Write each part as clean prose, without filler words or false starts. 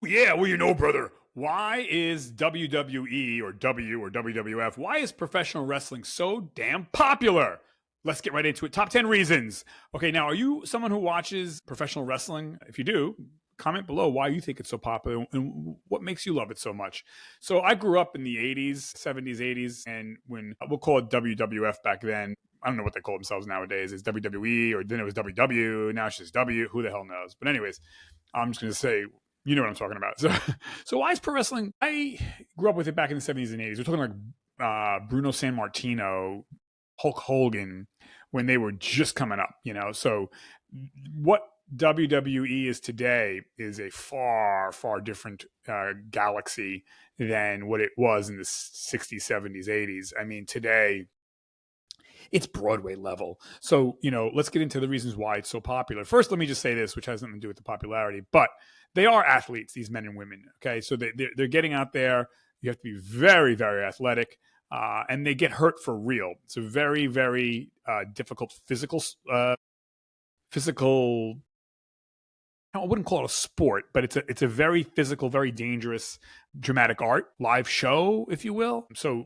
Yeah, well, brother, why is WWE or WWF, why is professional wrestling so damn popular? Let's get right into it. Top 10 reasons. Okay, now, are you someone who watches professional wrestling? If you do, comment below why you think it's so popular and what makes you love it so much. So, I grew up in the 80s, 70s, 80s, and when we'll call it WWF back then, I don't know what they call themselves nowadays. It's WWE, or then it was WW. Now it's just W. Who the hell knows? But anyways, I'm just going to say, you know what I'm talking about. So why is pro wrestling? I grew up with it back in the 70s and 80s. We're talking like Bruno San Martino, Hulk Hogan, when they were just coming up. So what WWE is today is a far, far different galaxy than what it was in the 60s, 70s, 80s. I mean, today it's Broadway level. So, let's get into the reasons why it's so popular. First, let me just say this, which has nothing to do with the popularity, but they are athletes, these men and women. Okay. So they're getting out there. You have to be very, very athletic. And they get hurt for real. It's a very, very difficult physical. I wouldn't call it a sport, but it's a very physical, very dangerous, dramatic art, live show, if you will. So,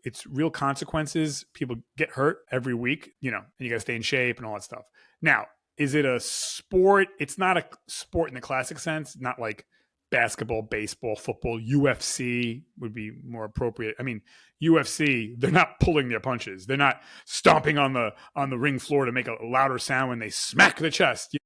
it's real consequences. People get hurt every week, and you got to stay in shape and all that stuff. Now, is it a sport? It's not a sport in the classic sense, not like basketball, baseball, football. UFC would be more appropriate. I mean, UFC, they're not pulling their punches. They're not stomping on the ring floor to make a louder sound when they smack the chest.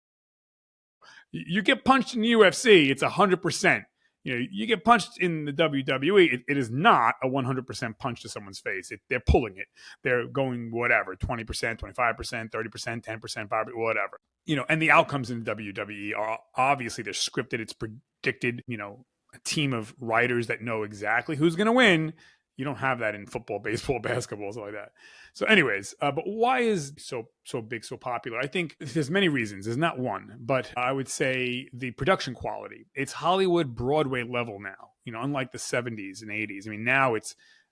You get punched in the UFC, it's 100%. You get punched in the WWE, it is not a 100% punch to someone's face. They're pulling it. They're going whatever, 20%, 25%, 30%, 10%, 5%, whatever. And the outcomes in the WWE are obviously they're scripted. It's predicted, a team of writers that know exactly who's going to win. You don't have that in football, baseball, basketball, stuff like that. So, anyways, but why is so big, so popular? I think there's many reasons. There's not one, but I would say the production quality. It's Hollywood Broadway level now. Unlike the 70s and 80s. Now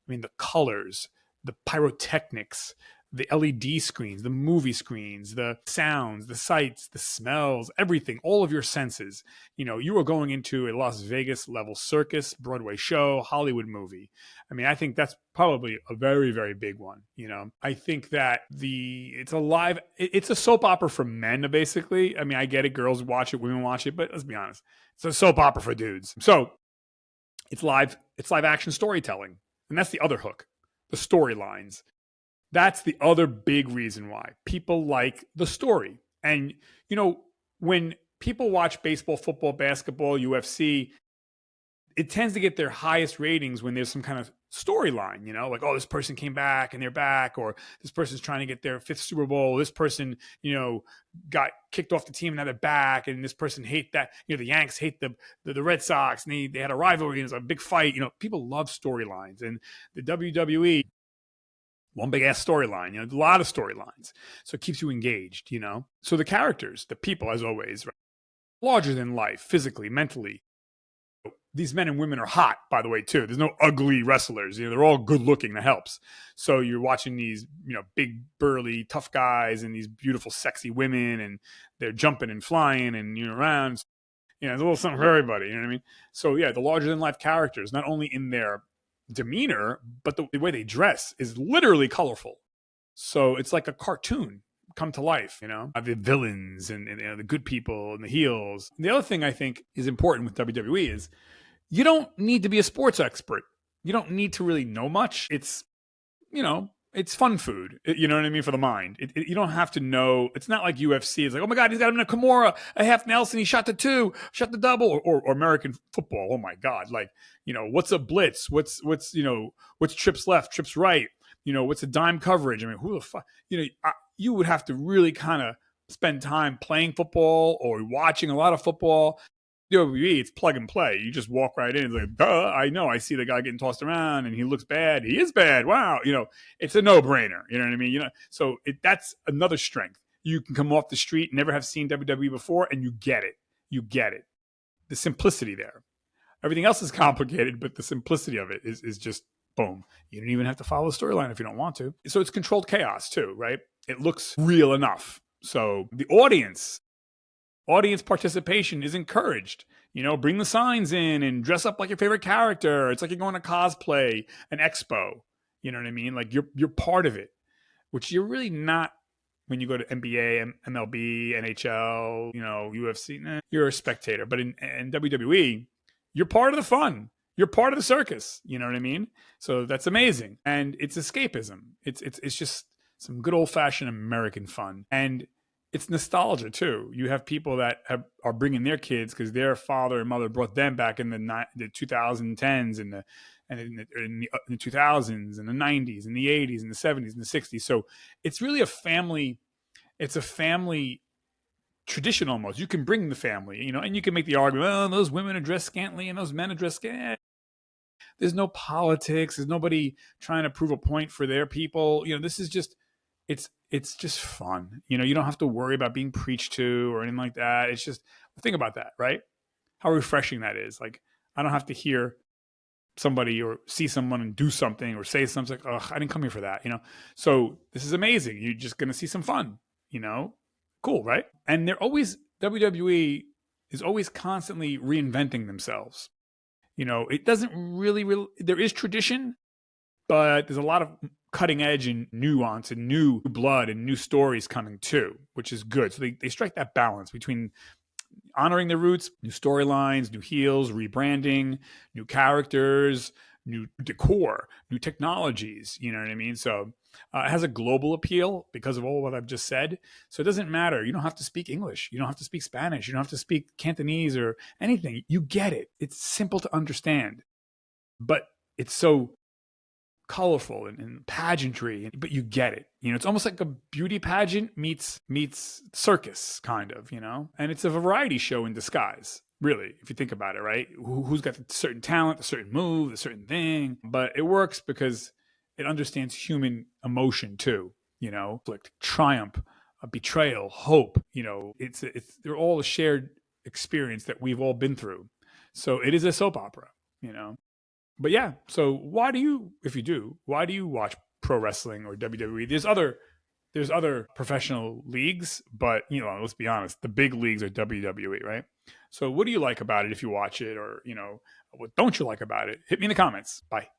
the colors, the pyrotechnics, the LED screens, the movie screens, the sounds, the sights, the smells, everything, all of your senses. You are going into a Las Vegas level circus, Broadway show, Hollywood movie. I think that's probably a very, very big one. I think that it's a soap opera for men, basically. I get it. Girls watch it, women watch it, but let's be honest. It's a soap opera for dudes. So it's live action storytelling. And that's the other hook, the storylines. That's the other big reason why people like the story. And, when people watch baseball, football, basketball, UFC, it tends to get their highest ratings when there's some kind of storyline, like, oh, this person came back and they're back, or this person's trying to get their 5th Super Bowl. This person, got kicked off the team and now they're back. And this person hate that, the Yanks hate the Red Sox and they had a rivalry and it was a big fight. People love storylines, and the WWE, one big ass storyline, a lot of storylines. So it keeps you engaged, So the characters, the people, as always, right? Larger than life, physically, mentally. These men and women are hot, by the way, too. There's no ugly wrestlers. They're all good looking. That helps. So you're watching these, big, burly, tough guys and these beautiful, sexy women, and they're jumping and flying and around. There's a little something for everybody. You know what I mean? So yeah, the larger than life characters, not only in their demeanor, but the way they dress is literally colorful. So it's like a cartoon come to life, the villains and the good people and the heels. And the other thing I think is important with WWE is you don't need to be a sports expert. You don't need to really know much. It's, it's fun food. You know what I mean? For the mind. You don't have to know. It's not like UFC. It's like, oh my God, he's got him in a Kimura, a half Nelson. He shot the 2, shot the double, or American football. Oh my God. Like, what's a blitz? What's trips left, trips right? What's a dime coverage? Who the fuck, you would have to really kind of spend time playing football or watching a lot of football. WWE, it's plug and play. You just walk right in. It's like, duh, I know. I see the guy getting tossed around and he looks bad. He is bad. Wow. It's a no-brainer. You know what I mean? So that's another strength. You can come off the street, never have seen WWE before, and you get it. You get it. The simplicity there. Everything else is complicated, but the simplicity of it is just boom. You don't even have to follow the storyline if you don't want to. So it's controlled chaos too, right? It looks real enough. So the audience participation is encouraged. bring the signs in and dress up like your favorite character. It's like you're going to cosplay an expo. You know what I mean? Like you're part of it, which you're really not when you go to NBA, MLB, NHL, UFC. You're a spectator. But in WWE, you're part of the fun. You're part of the circus. You know what I mean? So that's amazing, and it's escapism. It's just some good old fashioned American fun, and it's nostalgia too. You have people that are bringing their kids because their father and mother brought them back in the 2010s and in the 2000s and the 90s and the 80s and the 70s and the 60s. So it's really a family. It's a family tradition almost. You can bring the family, and you can make the argument, oh, those women are dressed scantily and those men are dressed scantily. There's no politics. There's nobody trying to prove a point for their people. This is just, it's just fun. You don't have to worry about being preached to or anything like that. It's just, think about that, right? How refreshing that is. Like, I don't have to hear somebody or see someone and do something or say something like, oh, I didn't come here for that, So this is amazing. You're just going to see some fun, Cool, right? And WWE is always constantly reinventing themselves. It doesn't really, there is tradition, but there's a lot of cutting edge and nuance and new blood and new stories coming too, which is good. So they strike that balance between honoring their roots, new storylines, new heels, rebranding, new characters, new decor, new technologies. You know what I mean? So it has a global appeal because of all what I've just said. So it doesn't matter. You don't have to speak English. You don't have to speak Spanish. You don't have to speak Cantonese or anything. You get it. It's simple to understand. But it's so colorful and pageantry, but you get it. It's almost like a beauty pageant meets circus, kind of, and it's a variety show in disguise, really, if you think about it, right? Who's got a certain talent, a certain move, a certain thing, but it works because it understands human emotion too, conflict, triumph, betrayal, hope, they're all a shared experience that we've all been through. So it is a soap opera, But yeah, so why do you watch pro wrestling or WWE? There's other professional leagues, but let's be honest, the big leagues are WWE, right? So what do you like about it if you watch it, or what don't you like about it? Hit me in the comments. Bye.